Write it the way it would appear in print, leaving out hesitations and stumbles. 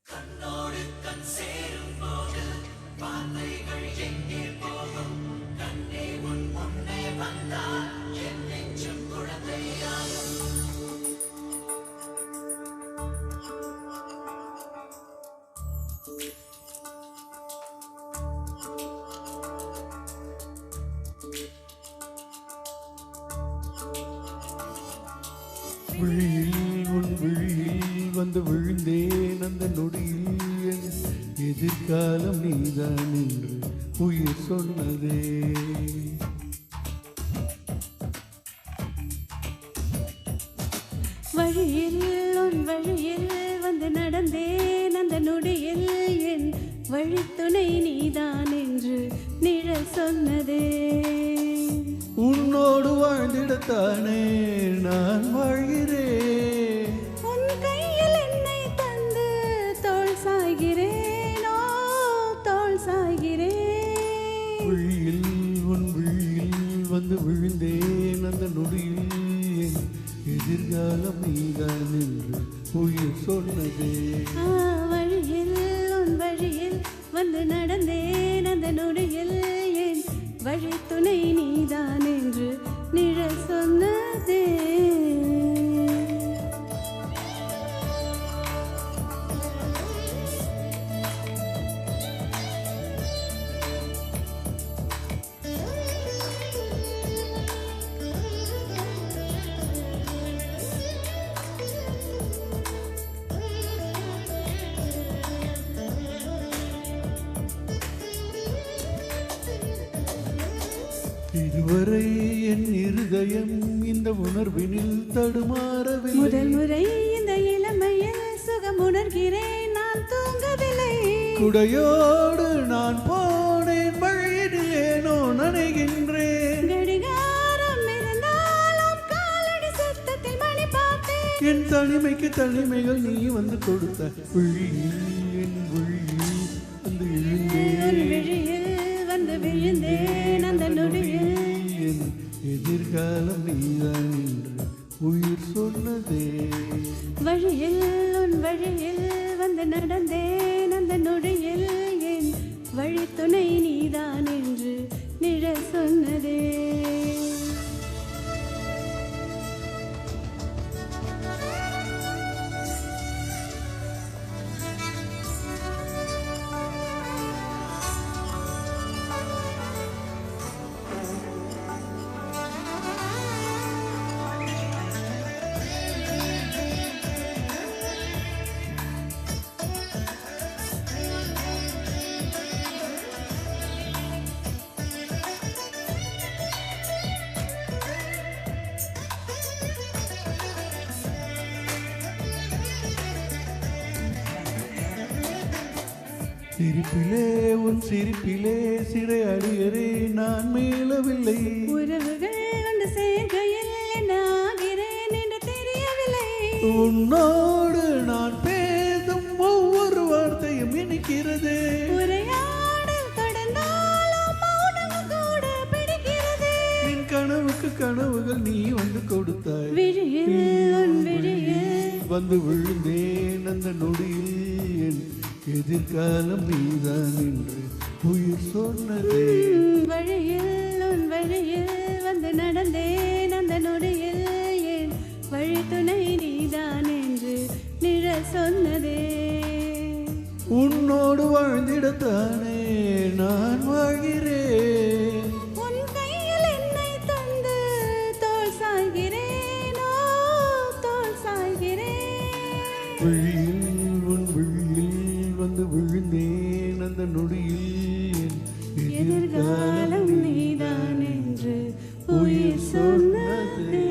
கண்ணோடு கண் சேரும் போது பார்வைகள் எங்கே போகும்? கண்ணே உன் முன்னே வந்தால் என் நெஞ்சும் குழந்தையாகும். விழியில் உன் விழியில் வந்து விழுந்தேன் அந்த நொடியில் என் எதிர்காலம் நீதான் என்று உயிர் சொன்னதே. வழியில் உன் வழியில் வந்து நடந்தேன் அந்த நொடியில் என் வழித்துணை நீதான் என்று நிழல் சொன்னதே. உன்னோடு வாழ்ந்திடத்தானே நான் வாழ்கிறேன். உன் கையில் என்னை தந்து தோள் சாய்கிறேனோ தோள் சாய்கிறேன். விழியில் உன் விழியில் வந்து விழுந்தேன் அந்த நொடியில் என் எதிர்காலம் நீதான் என்று உயிர் சொன்னதே. வழியில் உன் வழியில் வந்து நடந்தேன் அந்த நொடியில் என் வழித்துணை நீதான் என்று நிழல் சொன்னதே. இதுவரை என் இருதயம் இந்த உணர்வினில் தடுமாறவில்லை. முதல் முறை இந்த இளமையில் சுகம் உணர்கிறேன், நான் தூங்கவில்லை. குடையோடு நான் போனேன், வழியில் ஏனோ நனைகின்றேன். கடிகாரம் இருந்தாலும் காலடி சத்தத்தில் மணி பார்த்தேன். என் தனிமைக்கு தனிமைகள் நீ வந்து கொடுத்த விழியில் என் விழியில் வந்து உன் எழுந்தேன். விழியில் வந்து விழுந்தேன் அந்த நொடியில் என் எதிர்காலம் நீதான் என்று உயிர் சொன்னதே. வழியில் உன் வழியில் வந்து நடந்தேன் அந்த நொடியில் என் வழித்துணை நீதான் என்று நிழல் சொன்னதே. சிரிப்பிலே உன் சிரிப்பிலே சிறை அடியரே நான் மீளவில்லை. உறவுகள் வந்து சேர்க்கையில் என்ன ஆகிறேன் என்று தெரியவில்லை. உன்னோடு நான் பேசும் ஒவ்வொரு வார்த்தையும் இனிக்கிறது. உரையாடல் தொடர்ந்தாலும் மௌனம் கூட பிடிக்கிறது. என் கனவுக்கு கனவுகள் நீ வந்து கொடுத்தாய். விழியில் உன் விழியில் வந்து விழுந்தேன் அந்த நொடியில் என் எதிர்காலம் நீதான் என்று உயிர் சொன்னதே. வழியில் உன் வழியில் வந்து நடந்தேன் அந்த நொடியில் என் வழித்துணை நீதான் என்று நிழல் சொன்னதே. உன்னோடு வாழ்ந்திடத்தானே நான் வாழ்கிறேன். உன் கையில் என்னை தந்து தோள் சாய்கிறேனோ தோள் சாய்கிறேன். விழியில் உன் விழியில் வந்து விழுந்தேன் அந்த நொடியில் என் எதிர்காலம் நீதான் என்று உயிர் சொன்னதே.